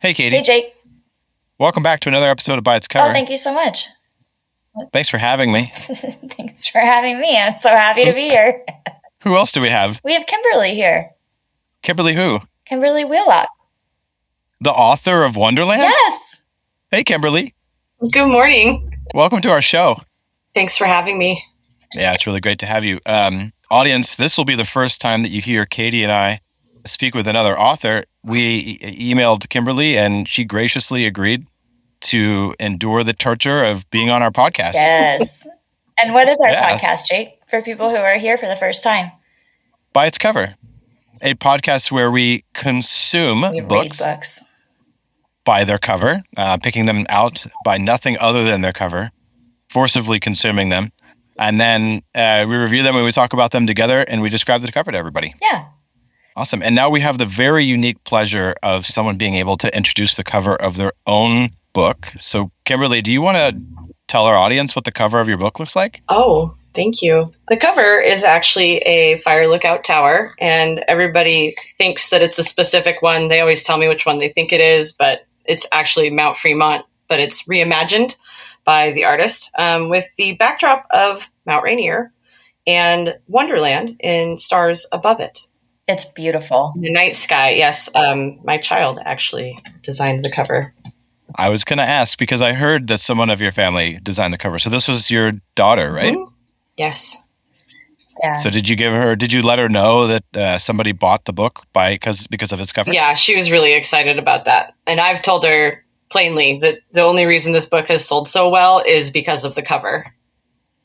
Hey, Hey, Katie. Jake. Welcome back to another episode of By Its Oh, Cover. thank you so much. Thanks for having me. Thanks for having me. I'm so happy to be here. Who else do we have? We have Kimberly here. Kimberly who? Kimberly Wheelock. The author of Wonderland? Yes. Hey, Kimberly. Good morning. Welcome to our show. Thanks for having me. Yeah, it's really great to have you. Audience, this will be the first time that you hear Katie and I speak with another author. We emailed Kimberly and she graciously agreed to endure the torture of being on our podcast. Yes. And what is our Yeah. podcast, Jake, for people who are here for the first time? By Its Cover, a podcast where we consume We books read books. by their cover, picking them out by nothing other than their cover, forcibly consuming them. And then we review them and we talk about them together and we describe the cover to everybody. Yeah. Awesome. And now we have the very unique pleasure of someone being able to introduce the cover of their own book. So, Kimberly, do you want to tell our audience what the cover of your book looks like? Oh, thank you. The cover is actually a fire lookout tower, and everybody thinks that it's a specific one. They always tell me which one they think it is, but it's actually Mount Fremont, but it's reimagined by the artist with the backdrop of Mount Rainier and Wonderland in stars above it. It's beautiful. The night sky, yes. My child actually designed the cover. I was going to ask because I heard that someone of your family designed the cover. So this was your daughter, right? Mhm. Yes. Yeah. So did you let her know that somebody bought the book because of its cover? Yeah, she was really excited about that. And I've told her plainly that the only reason this book has sold so well is because of the cover.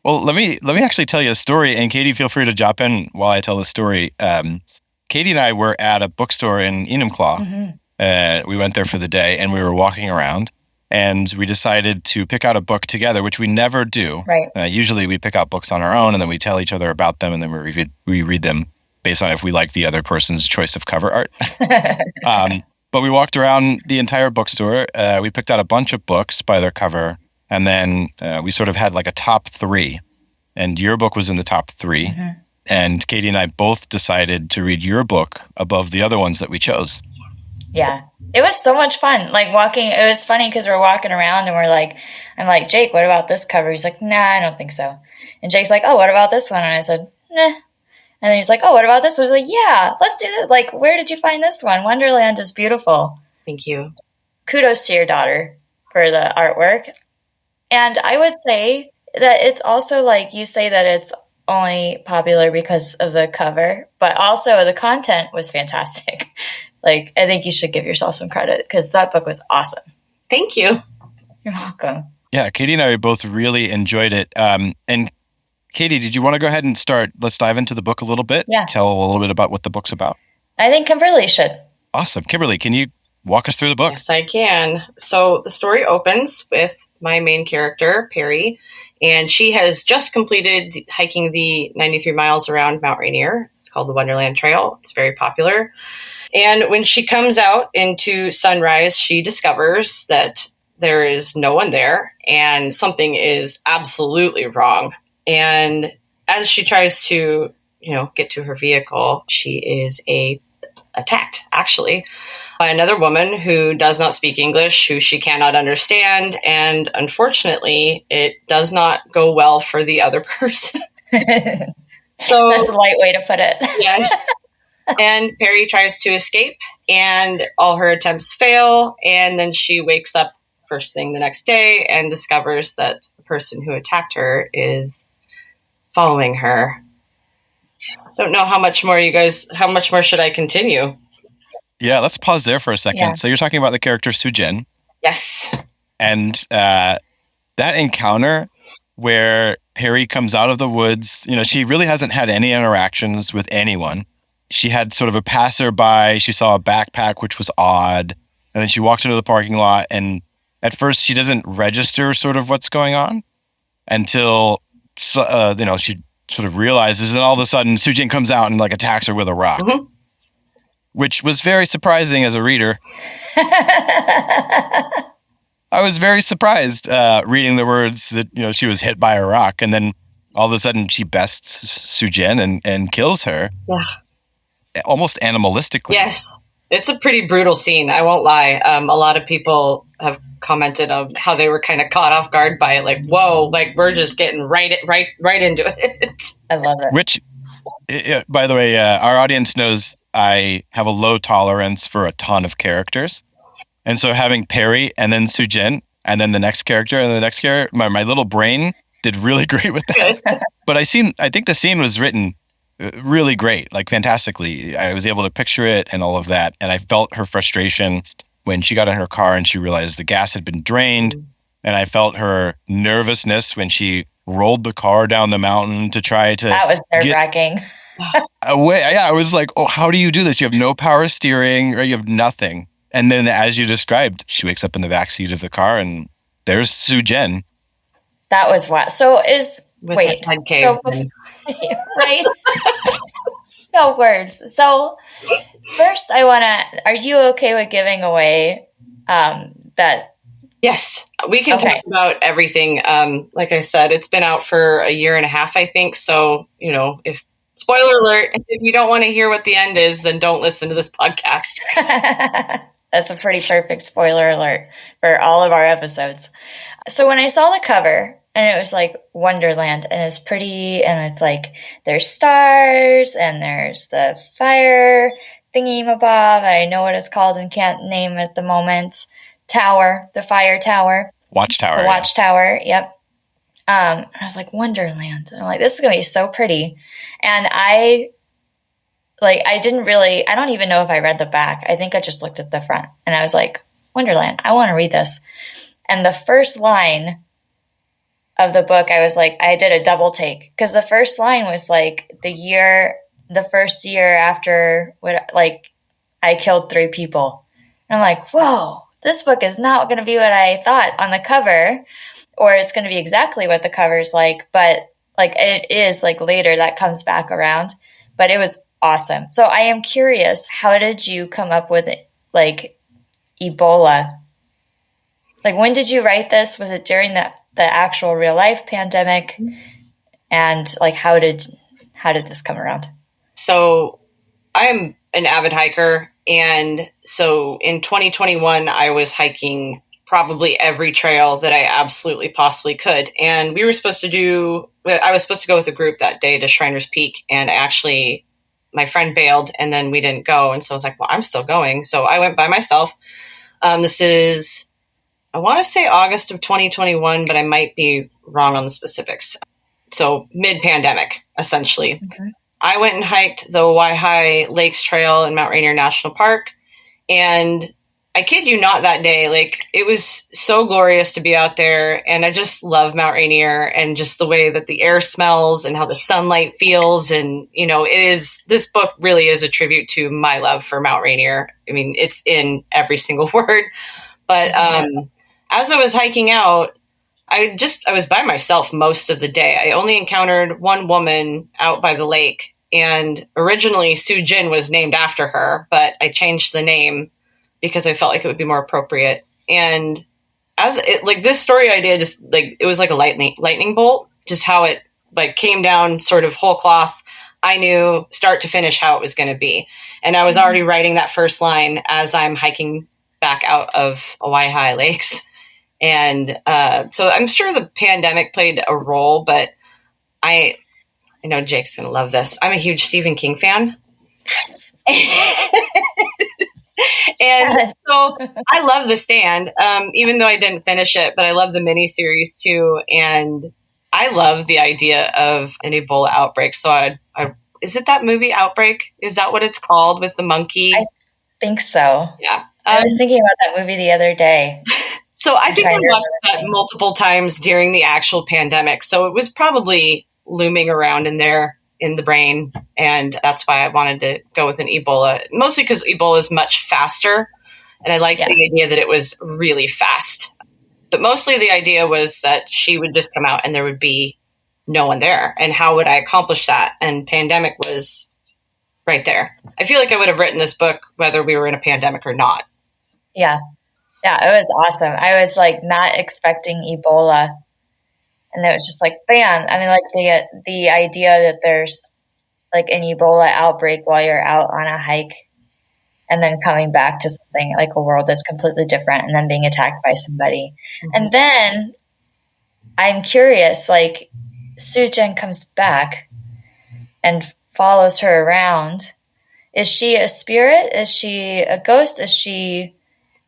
Well, let me actually tell you a story, and Katie, feel free to jump in while I tell the story. Katie and I were at a bookstore in Enumclaw. Mm-hmm. We went there for the day, and we were walking around, and we decided to pick out a book together, which we never do. Right. Usually, we pick out books on our own, and then we tell each other about them, and then we read them based on if we like the other person's choice of cover art. But we walked around the entire bookstore. We picked out a bunch of books by their cover, and then we sort of had like a top three, and your book was in the top three. Mm-hmm. And Katie and I both decided to read your book above the other ones that we chose. Yeah. It was so much fun. Like walking, it was funny because we're walking around and I'm like, Jake, what about this cover? He's like, nah, I don't think so. And Jake's like, oh, what about this one? And I said, nah. And then he's like, oh, what about this one? I was like, yeah, let's do this. Like, where did you find this one? Wonderland is beautiful. Thank you. Kudos to your daughter for the artwork. And I would say that it's also like you say that it's only popular because of the cover, but also the content was fantastic. Like, I think you should give yourself some credit because that book was awesome. Thank you. You're welcome. Yeah, Katie and I both really enjoyed it. And Katie, did you want to go ahead and start? Let's dive into the book a little bit. Yeah. Tell a little bit about what the book's about. I think Kimberly should. Awesome. Kimberly, can you walk us through the book? Yes, I can. So the story opens with my main character, Peri, and she has just completed hiking the 93 miles around Mount Rainier. It's called the Wonderland Trail. It's very popular. And when she comes out into sunrise, she discovers that there is no one there and something is absolutely wrong. And as she tries to, get to her vehicle, she is attacked, actually, by another woman who does not speak English, who she cannot understand. And unfortunately, it does not go well for the other person. So That's a light way to put it. yes. And Peri tries to escape, and all her attempts fail. And then she wakes up first thing the next day and discovers that the person who attacked her is following her. Don't know how much more should I continue? Yeah, let's pause there for a second. Yeah. So you're talking about the character Sujin. Yes. And that encounter where Peri comes out of the woods, she really hasn't had any interactions with anyone. She had sort of a passerby. She saw a backpack, which was odd. And then she walks into the parking lot. And at first, she doesn't register sort of what's going on until, she sort of realizes. And all of a sudden, Sujin comes out and attacks her with a rock, which was very surprising as a reader. I was very surprised reading the words that, she was hit by a rock. And then all of a sudden, she bests Sujin and kills her. Yeah. Almost animalistically. Yes. It's a pretty brutal scene. I won't lie. A lot of people have commented on how they were kind of caught off guard by it. Like, whoa, like we're just getting right into it. I love it. Which, by the way, our audience knows I have a low tolerance for a ton of characters. And so having Peri and then Sujin and then the next character and the next character, my little brain did really great with that. But I think the scene was written really great, like fantastically. I was able to picture it and all of that. And I felt her frustration when she got in her car and she realized the gas had been drained. And I felt her nervousness when she rolled the car down the mountain to try to That was nerve-wracking. away. Yeah, I was like, oh, how do you do this? You have no power steering, or you have nothing. And then, as you described, she wakes up in the backseat of the car, and there's Sujin. That was what. So is With wait. her head caved So in. right. No words. So first, I want to. Are you okay with giving away that? Yes, we can Okay. talk about everything. Like I said, it's been out for a year and a half, I think. So, if spoiler alert, if you don't want to hear what the end is, then don't listen to this podcast. That's a pretty perfect spoiler alert for all of our episodes. So when I saw the cover and it was like Wonderland and it's pretty and it's like there's stars and there's the fire thingy-mabob. I know what it's called and can't name it at the moment. Tower, the fire tower. Watchtower. The watchtower, yep. I was like, Wonderland. And I'm like, this is going to be so pretty. And I don't even know if I read the back. I think I just looked at the front and I was like, Wonderland, I want to read this. And the first line of the book, I was like, I did a double take because the first line was like the first year after I killed 3 people. And I'm like, whoa, this book is not going to be what I thought on the cover, or it's going to be exactly what the cover's like, but like it is like later that comes back around, but it was awesome. So I am curious, how did you come up with like Ebola? Like when did you write this? Was it during the actual real life pandemic? And like how did this come around? So I'm an avid hiker. And so in 2021, I was hiking probably every trail that I absolutely possibly could. And I was supposed to go with a group that day to Shriners Peak. And actually, my friend bailed and then we didn't go. And so I was like, well, I'm still going. So I went by myself. This is, I want to say August of 2021, but I might be wrong on the specifics. So mid-pandemic, essentially. Mm-hmm. I went and hiked the Waihai Lakes Trail in Mount Rainier National Park. And I kid you not, that day, like it was so glorious to be out there. And I just love Mount Rainier and just the way that the air smells and how the sunlight feels. And, this book really is a tribute to my love for Mount Rainier. I mean, it's in every single word. But as I was hiking out, I was by myself most of the day. I only encountered one woman out by the lake, and originally Sujin was named after her, but I changed the name because I felt like it would be more appropriate. And this story idea just like it was like a lightning bolt, just how it like came down sort of whole cloth. I knew start to finish how it was going to be, and I was already writing that first line as I'm hiking back out of Waihai Lakes. And so I'm sure the pandemic played a role, but I know Jake's going to love this. I'm a huge Stephen King fan. Yes. And so I love The Stand, even though I didn't finish it, but I love the miniseries too. And I love the idea of an Ebola outbreak. So is it that movie Outbreak? Is that what it's called with the monkey? I think so. Yeah. I was thinking about that movie the other day. So I think I watched that multiple times during the actual pandemic. So it was probably looming around in there in the brain. And that's why I wanted to go with an Ebola, mostly because Ebola is much faster. And I liked the idea that it was really fast. But mostly the idea was that she would just come out and there would be no one there. And how would I accomplish that? And pandemic was right there. I feel like I would have written this book whether we were in a pandemic or not. Yeah. Yeah, it was awesome. I was like not expecting Ebola. And it was just like, bam. I mean, like the idea that there's like an Ebola outbreak while you're out on a hike and then coming back to something like a world that's completely different and then being attacked by somebody. And then I'm curious, like Sujin comes back and follows her around. Is she a spirit? Is she a ghost? Is she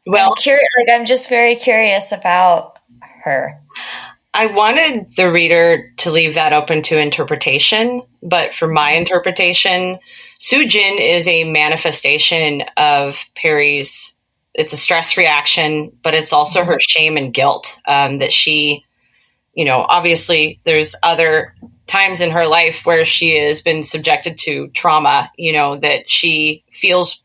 Well, I'm curious, like I'm just very curious about her. I wanted the reader to leave that open to interpretation, but for my interpretation, Sujin is a manifestation of Peri's. It's a stress reaction, but it's also her shame and guilt that she, obviously there's other times in her life where she has been subjected to trauma, that she feels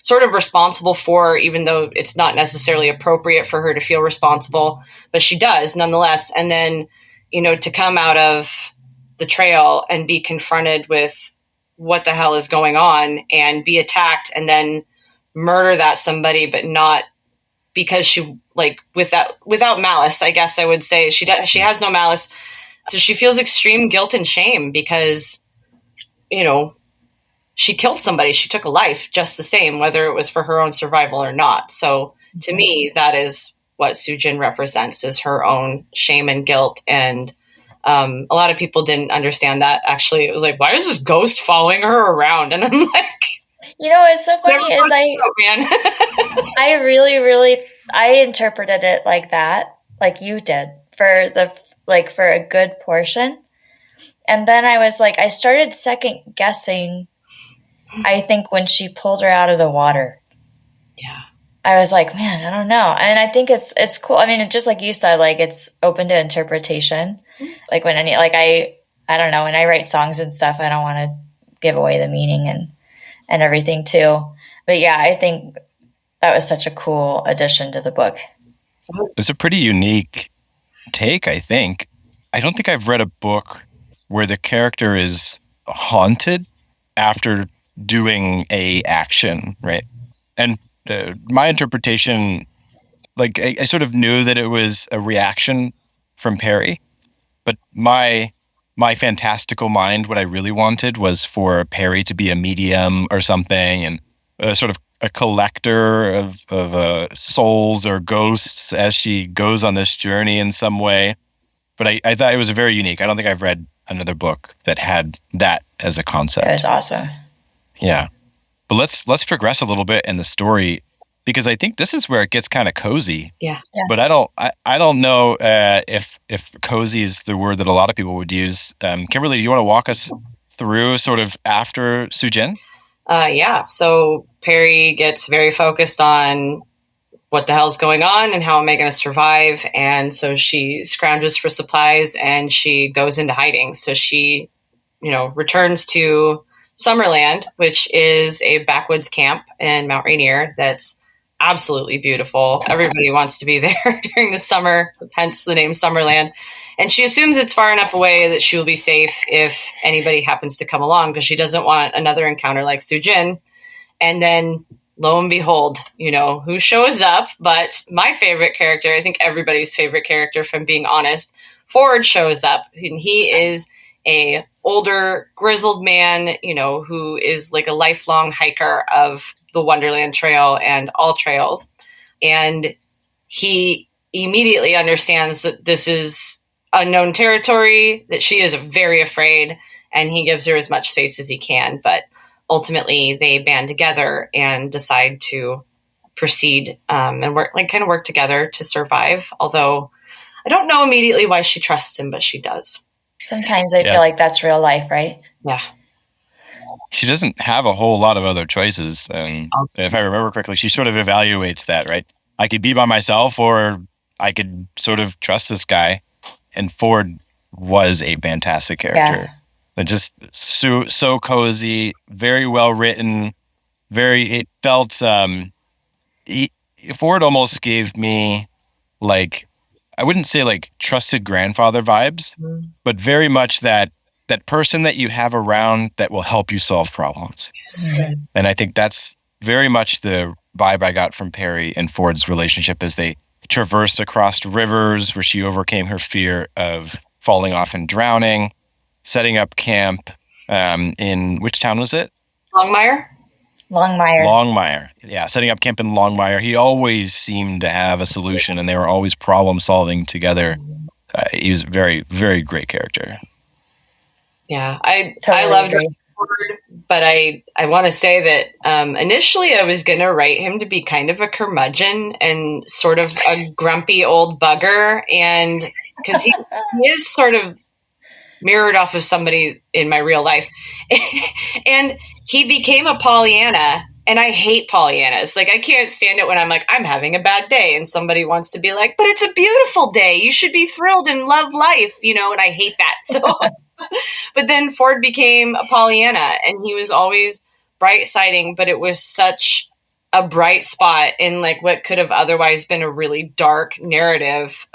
sort of responsible for, even though it's not necessarily appropriate for her to feel responsible, but she does nonetheless. And then, to come out of the trail and be confronted with what the hell is going on and be attacked and then murder that somebody, but not because she without malice, I guess I would say she has no malice. So she feels extreme guilt and shame because, she killed somebody. She took a life just the same, whether it was for her own survival or not. So to me, that is what Sujin represents, is her own shame and guilt. And a lot of people didn't understand that. Actually, it was like, why is this ghost following her around? And I'm like, What's so funny is I really, really, I interpreted it like that, like you did for a good portion. And then I was like, I started second guessing, I think, when she pulled her out of the water. Yeah. I was like, man, I don't know. And I think it's cool. I mean, just like you said, like it's open to interpretation. Like I don't know, when I write songs and stuff, I don't want to give away the meaning and everything too. But yeah, I think that was such a cool addition to the book. It's a pretty unique take, I think. I don't think I've read a book where the character is haunted after doing a action, right? And my interpretation, like I sort of knew that it was a reaction from Peri, but my fantastical mind, what I really wanted was for Peri to be a medium or something, and sort of a collector of souls or ghosts as she goes on this journey in some way. But I thought it was very unique. I don't think I've read another book that had that as a concept. It was awesome. Yeah. But let's progress a little bit in the story, because I think this is where it gets kind of cozy. Yeah. But I don't know if cozy is the word that a lot of people would use. Kimberly, do you want to walk us through sort of after Sujin? Yeah. So Peri gets very focused on what the hell's going on and how am I going to survive. And so she scrounges for supplies and she goes into hiding. So she, returns to Summerland, which is a backwoods camp in Mount Rainier that's absolutely beautiful. Everybody wants to be there during the summer, hence the name Summerland. And she assumes it's far enough away that she will be safe if anybody happens to come along, because she doesn't want another encounter like Sujin. And then lo and behold, who shows up? But my favorite character, I think everybody's favorite character, if I'm being honest, Ford shows up. And he is a older, grizzled man, who is like a lifelong hiker of the Wonderland Trail and all trails. And he immediately understands that this is unknown territory, that she is very afraid, and he gives her as much space as he can. But ultimately, they band together and decide to proceed and work together to survive. Although I don't know immediately why she trusts him, but she does. Sometimes I feel like that's real life, right? Yeah. She doesn't have a whole lot of other choices. And if I remember correctly, she sort of evaluates that, right? I could be by myself, or I could sort of trust this guy. And Ford was a fantastic character. Yeah. Just so cozy, very well written, it felt, Ford almost gave me like, I wouldn't say like trusted grandfather vibes, but very much that person that you have around that will help you solve problems. Yes. And I think that's very much the vibe I got from Peri and Ford's relationship as they traversed across rivers where she overcame her fear of falling off and drowning, setting up camp in which town was it? Longmire. Longmire. Yeah, setting up camp in Longmire. He always seemed to have a solution, and they were always problem solving together. He was a very, very great character. Yeah, I Totally loved agree. Ford, but I want to say that initially I was going to write him to be kind of a curmudgeon and sort of a grumpy old bugger, and because he is sort of mirrored off of somebody in my real life. And he became a Pollyanna, and I hate Pollyannas. Like, I can't stand it when I'm like, I'm having a bad day, and somebody wants to be like, but it's a beautiful day. You should be thrilled and love life, and I hate that. So, but then Ford became a Pollyanna, and he was always bright-siding, but it was such a bright spot in like what could have otherwise been a really dark narrative.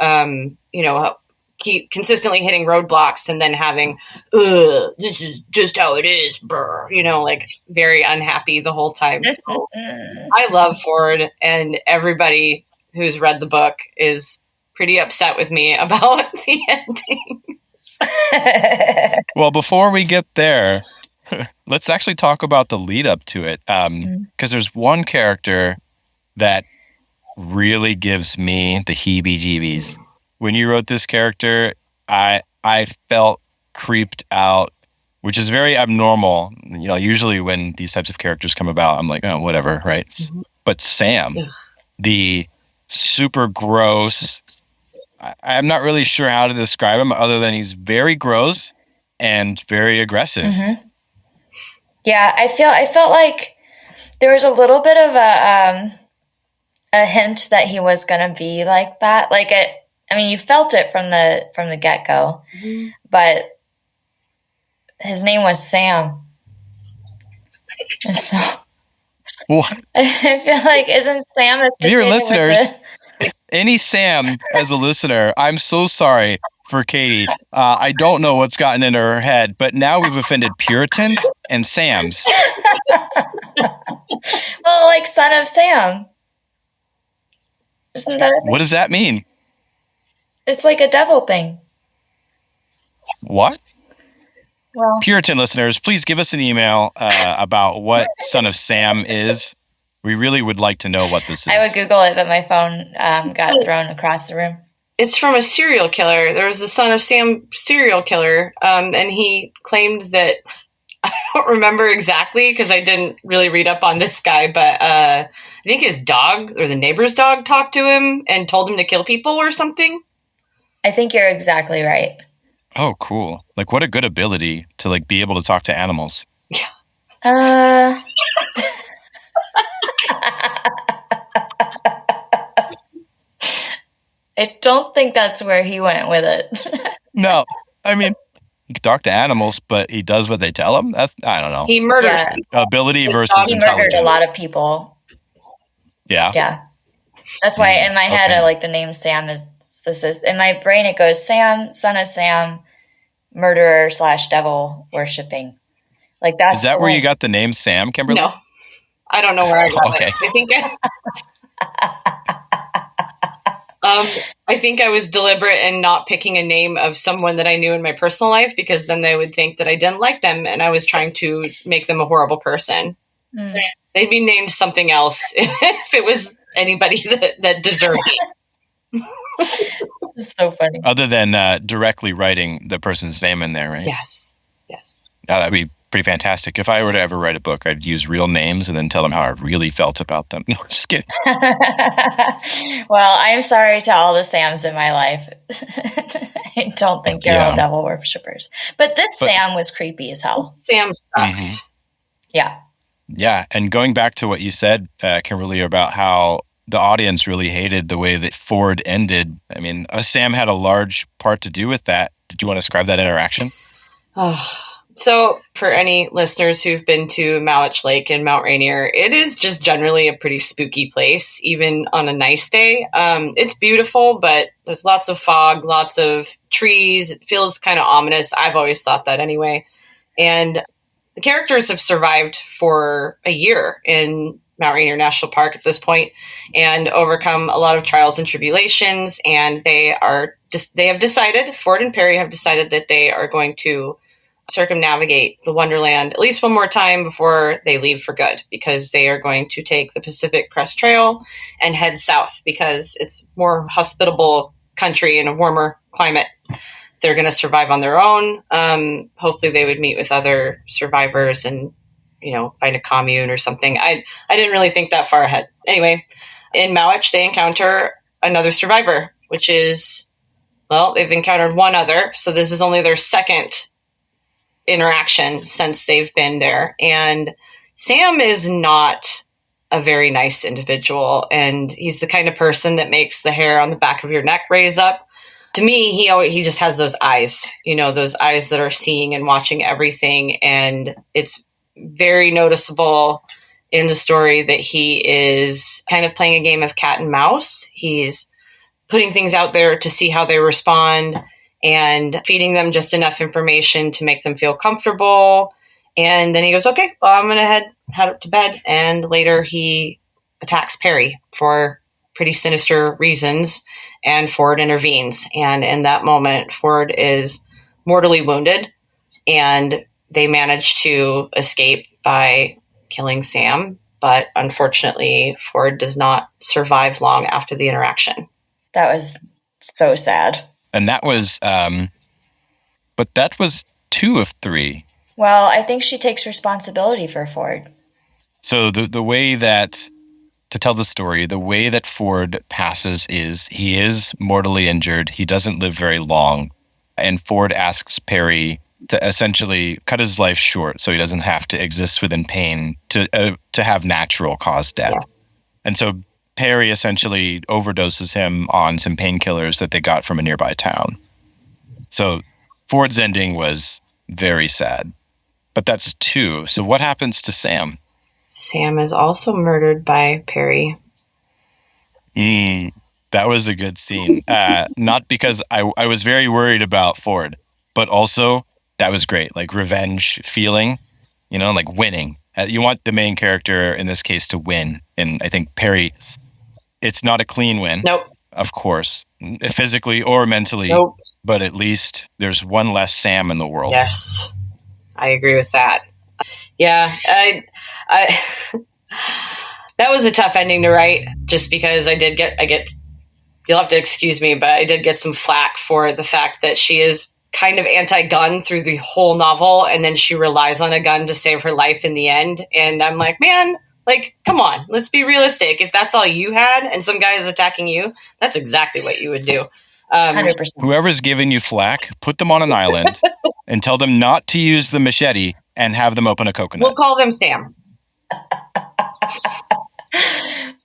Keep consistently hitting roadblocks and then having, this is just how it is, brr, like very unhappy the whole time. So I love Ford, and everybody who's read the book is pretty upset with me about the ending. Well, before we get there, let's actually talk about the lead up to it. Because there's one character that really gives me the heebie-jeebies. When you wrote this character, I felt creeped out, which is very abnormal. Usually when these types of characters come about, I'm like, oh, whatever, right? Mm-hmm. But Sam, the super gross, I'm not really sure how to describe him other than he's very gross and very aggressive. Mm-hmm. Yeah, I felt like there was a little bit of a hint that he was going to be like that. Like you felt it from the get-go, but his name was Sam. And so what? I feel like, isn't Sam associated Dear listeners, with any Sam as a listener, I'm so sorry for Katie. I don't know what's gotten into her head, but now we've offended Puritans and Sams. Well, like son of Sam. Isn't that what does that mean? It's like a devil thing. What? Well, Puritan listeners, please give us an email about what Son of Sam is. We really would like to know what this is. I would Google it, but my phone got thrown across the room. It's from a serial killer. There was the Son of Sam serial killer, and he claimed that, I don't remember exactly because I didn't really read up on this guy, but I think his dog or the neighbor's dog talked to him and told him to kill people or something. I think you're exactly right. Oh, cool. Like, what a good ability to, like, be able to talk to animals. Yeah. I don't think that's where he went with it. No. I mean, he can talk to animals, but he does what they tell him? I don't know. He murders people. Ability versus intelligence. He murdered a lot of people. Yeah? Yeah. That's why in my head, I like the name Sam is in my brain, it goes Sam, son of Sam, murderer / devil worshipping. Like that's. Is that where you got the name Sam, Kimberly? No, I don't know where I got it. I think I was deliberate in not picking a name of someone that I knew in my personal life because then they would think that I didn't like them and I was trying to make them a horrible person. Mm. They'd be named something else if it was anybody that deserved it. It's so funny. Other than directly writing the person's name in there, right? Yes. That'd be pretty fantastic. If I were to ever write a book, I'd use real names and then tell them how I really felt about them. No, just kidding. Well, I'm sorry to all the Sams in my life. I don't think you're all devil worshippers. But Sam was creepy as hell. Sam sucks. Mm-hmm. Yeah. Yeah, and going back to what you said, Kimberly, about how the audience really hated the way that Ford ended. I mean, Sam had a large part to do with that. Did you want to describe that interaction? So for any listeners who've been to Mowich Lake and Mount Rainier, it is just generally a pretty spooky place, even on a nice day. It's beautiful, but there's lots of fog, lots of trees. It feels kind of ominous. I've always thought that anyway. And the characters have survived for a year in Mount Rainier National Park at this point and overcome a lot of trials and tribulations. And Ford and Peri have decided that they are going to circumnavigate the Wonderland at least one more time before they leave for good, because they are going to take the Pacific Crest Trail and head south because it's more hospitable country and a warmer climate. They're going to survive on their own. Hopefully they would meet with other survivors and, find a commune or something. I didn't really think that far ahead. Anyway, in Mowich, they encounter another survivor, which is, well, they've encountered one other. So this is only their second interaction since they've been there. And Sam is not a very nice individual. And he's the kind of person that makes the hair on the back of your neck raise up. To me, he just has those eyes, those eyes that are seeing and watching everything. And it's very noticeable in the story that he is kind of playing a game of cat and mouse. He's putting things out there to see how they respond and feeding them just enough information to make them feel comfortable. And then he goes, okay, well, I'm going to head up to bed. And later he attacks Peri for pretty sinister reasons. And Ford intervenes. And in that moment, Ford is mortally wounded. And they manage to escape by killing Sam. But unfortunately, Ford does not survive long after the interaction. That was so sad. And that was, but that was 2 of 3. Well, I think she takes responsibility for Ford. So the way that, to tell the story, the way that Ford passes is he is mortally injured. He doesn't live very long. And Ford asks Peri to essentially cut his life short so he doesn't have to exist within pain to have natural cause death. Yes. And so Peri essentially overdoses him on some painkillers that they got from a nearby town. So Ford's ending was very sad. But that's 2. So what happens to Sam? Sam is also murdered by Peri. That was a good scene. Not because I was very worried about Ford, but also that was great. Like revenge feeling, like winning. You want the main character in this case to win. And I think Peri, it's not a clean win. Nope. Of course, physically or mentally. Nope. But at least there's one less Sam in the world. Yes, I agree with that. Yeah, I that was a tough ending to write, just because I get, you'll have to excuse me, but I did get some flack for the fact that she is kind of anti-gun through the whole novel, and then she relies on a gun to save her life in the end. And I'm like, man, come on, let's be realistic. If that's all you had and some guy is attacking you, that's exactly what you would do. 100%. Whoever's giving you flack, put them on an island and tell them not to use the machete and have them open a coconut. We'll call them Sam.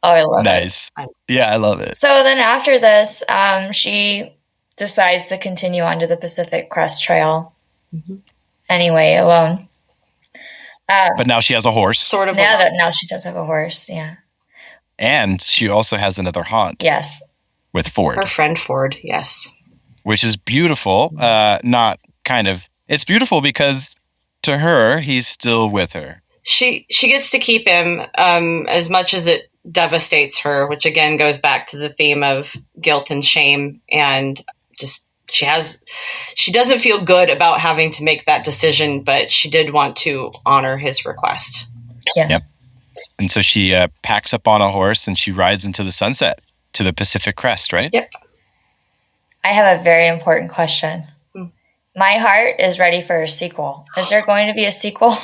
Oh, I love it. Nice. Yeah, I love it. So then after this, she decides to continue onto the Pacific Crest Trail anyway, alone. But now she has a horse. Sort of. Now she does have a horse, yeah. And she also has another haunt. Yes. With Ford. Her friend Ford, yes. Which is beautiful. It's beautiful because to her, he's still with her. She gets to keep him as much as it devastates her, which again goes back to the theme of guilt and shame, and just she doesn't feel good about having to make that decision, but she did want to honor his request. Yeah. Yep. And so she packs up on a horse and she rides into the sunset to the Pacific Crest, right? Yep. I have a very important question. My heart is ready for a sequel. Is there going to be a sequel?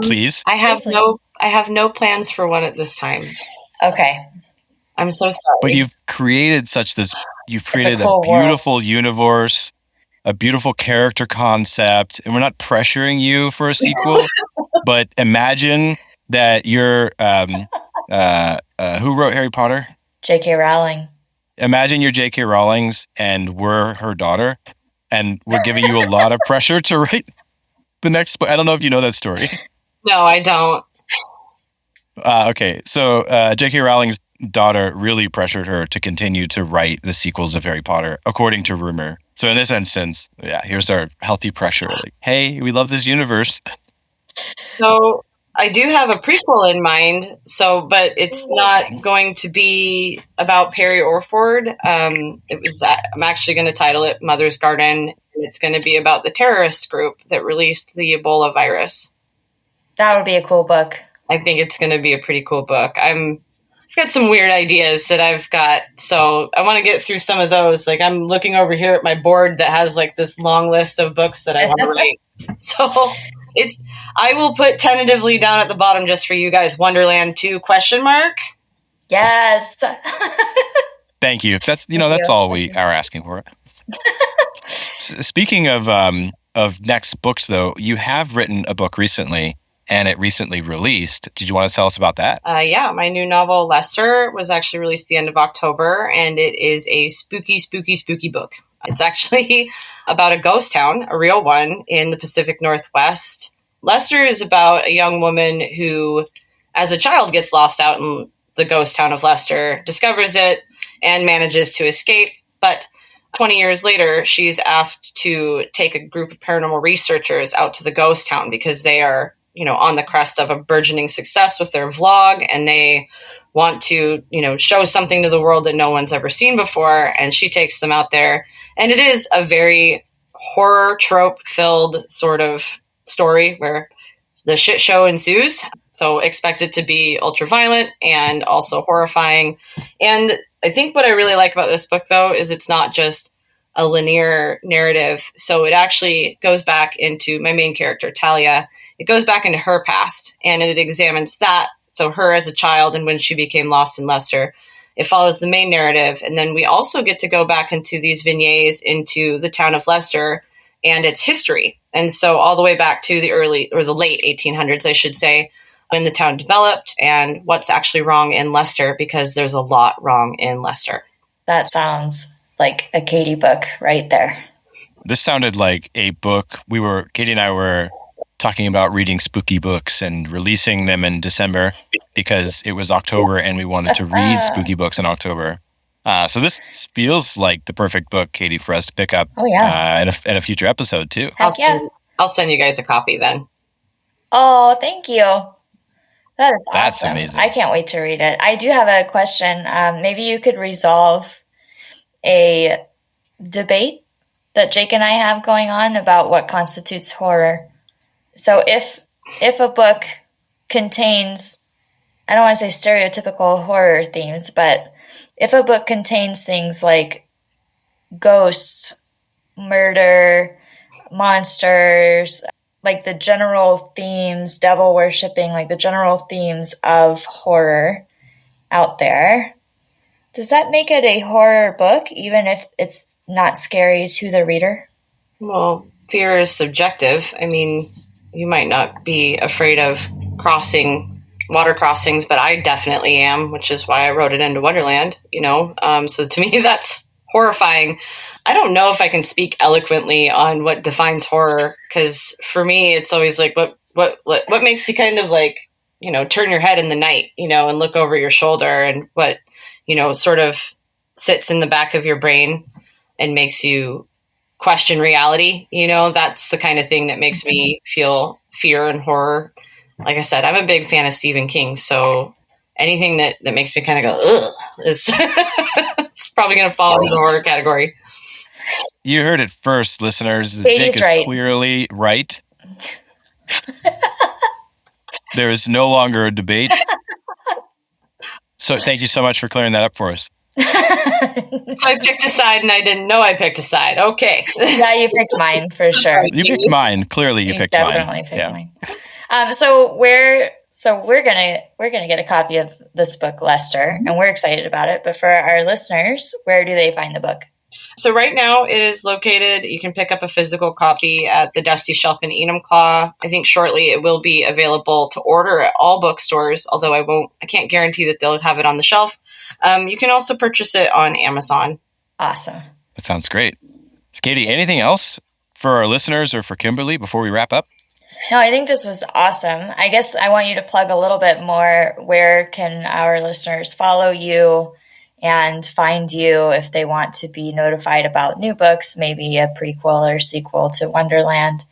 Please. I have no plans for one at this time. Okay. I'm so sorry. But you've created a cool beautiful universe, a beautiful character concept, and we're not pressuring you for a sequel, but imagine that you're, who wrote Harry Potter? J.K. Rowling. Imagine you're J.K. Rowling's and we're her daughter, and we're giving you a lot of pressure to write the next book. I don't know if you know that story. No, I don't. Okay, so J.K. Rowling's daughter really pressured her to continue to write the sequels of Harry Potter, according to rumor. So in this instance, yeah, here's our healthy pressure. Like, hey, we love this universe. So I do have a prequel in mind, but it's not going to be about Peri or Ford. I'm actually going to title it Mother's Garden, and it's going to be about the terrorist group that released the Ebola virus. That would be a cool book. I think it's going to be a pretty cool book. I've got some weird ideas that I've got, so I want to get through some of those. Like, I'm looking over here at my board that has like this long list of books that I want to write. So I will put tentatively down at the bottom just for you guys, Wonderland 2 ? Yes. Thank you. That's all we are asking for. Speaking of next books, though, you have written a book recently, and it recently released. Did you want to tell us about that? Yeah, my new novel, Lester, was actually released the end of October, and it is a spooky, spooky, spooky book. It's actually about a ghost town, a real one, in the Pacific Northwest. Lester is about a young woman who, as a child, gets lost out in the ghost town of Lester, discovers it, and manages to escape. But 20 years later, she's asked to take a group of paranormal researchers out to the ghost town because they are, on the crest of a burgeoning success with their vlog, and they want to, show something to the world that no one's ever seen before. And she takes them out there. And it is a very horror trope filled sort of story where the shit show ensues. So expect it to be ultra violent and also horrifying. And I think what I really like about this book, though, is it's not just a linear narrative. So it actually goes back into my main character, Talia. It goes back into her past, and it examines that. So her as a child and when she became lost in Lester. It follows the main narrative. And then we also get to go back into these vignettes into the town of Lester and its history. And so all the way back to the late 1800s, I should say, when the town developed and what's actually wrong in Lester, because there's a lot wrong in Lester. That sounds like a Katie book right there. This sounded like a book. Katie and I were talking about reading spooky books and releasing them in December because it was October and we wanted to read spooky books in October. So this feels like the perfect book, Katie, for us to pick up in a future episode too. I'll send you guys a copy then. Oh, thank you. That is awesome. That's amazing. I can't wait to read it. I do have a question. Maybe you could resolve a debate that Jake and I have going on about what constitutes horror. So if a book contains, I don't want to say stereotypical horror themes, but if a book contains things like ghosts, murder, monsters, like the general themes, devil worshipping, like the general themes of horror out there, does that make it a horror book, even if it's not scary to the reader? Well, fear is subjective. I mean, you might not be afraid of water crossings, but I definitely am, which is why I wrote it into Wonderland, So to me, that's horrifying. I don't know if I can speak eloquently on what defines horror, because for me, it's always like, what makes you kind of like, turn your head in the night, and look over your shoulder, and what, sort of sits in the back of your brain and makes you question reality. That's the kind of thing that makes me feel fear and horror. Like I said, I'm a big fan of Stephen King, so anything that makes me kind of go, ugh, is it's probably going to fall into the horror category. You heard it first, listeners. Katie's Jake is clearly right. There is no longer a debate. So thank you so much for clearing that up for us. So I picked a side, and I didn't know I picked a side. Okay. Yeah, you picked mine for sure. You picked mine. Clearly, you picked mine. Definitely picked mine. So we're gonna get a copy of this book, Lester, and we're excited about it. But for our listeners, where do they find the book? So right now it is located, you can pick up a physical copy at the Dusty Shelf in Enumclaw. I think shortly it will be available to order at all bookstores, although I can't guarantee that they'll have it on the shelf. You can also purchase it on Amazon. Awesome. That sounds great. So Katie, anything else for our listeners or for Kimberly before we wrap up? No, I think this was awesome. I guess I want you to plug a little bit more. Where can our listeners follow you and find you if they want to be notified about new books, maybe a prequel or sequel to Wonderland?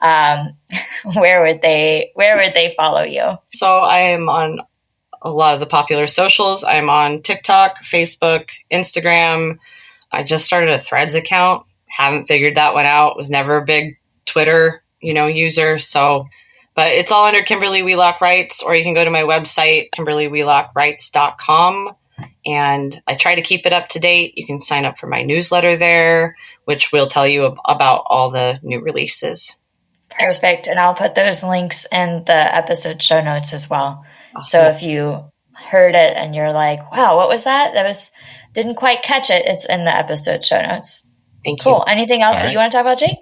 where would they follow you? So I am on a lot of the popular socials. I'm on TikTok, Facebook, Instagram. I just started a Threads account. Haven't figured that one out. Was never a big Twitter, user. So, but it's all under Kimberly Wheelock Writes, or you can go to my website, KimberlyWheelockWrites.com. And I try to keep it up to date. You can sign up for my newsletter there, which will tell you about all the new releases. Perfect. And I'll put those links in the episode show notes as well. Awesome. So if you heard it and you're like, wow, what was that? Didn't quite catch it. It's in the episid show notes. Thank you. Cool. Anything else that you want to talk about, Jake?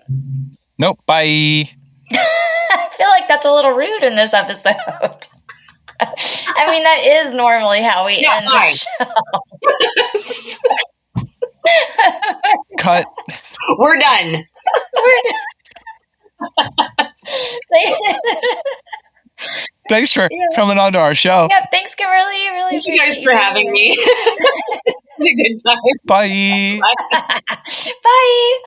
Nope. Bye. I feel like that's a little rude in this episode. I mean, that is normally how we end the show. Cut. We're done. Thanks for coming on to our show. Yeah, thanks, Kimberly. Really Thank you guys for having me. It's a good time. Bye. Bye. Bye.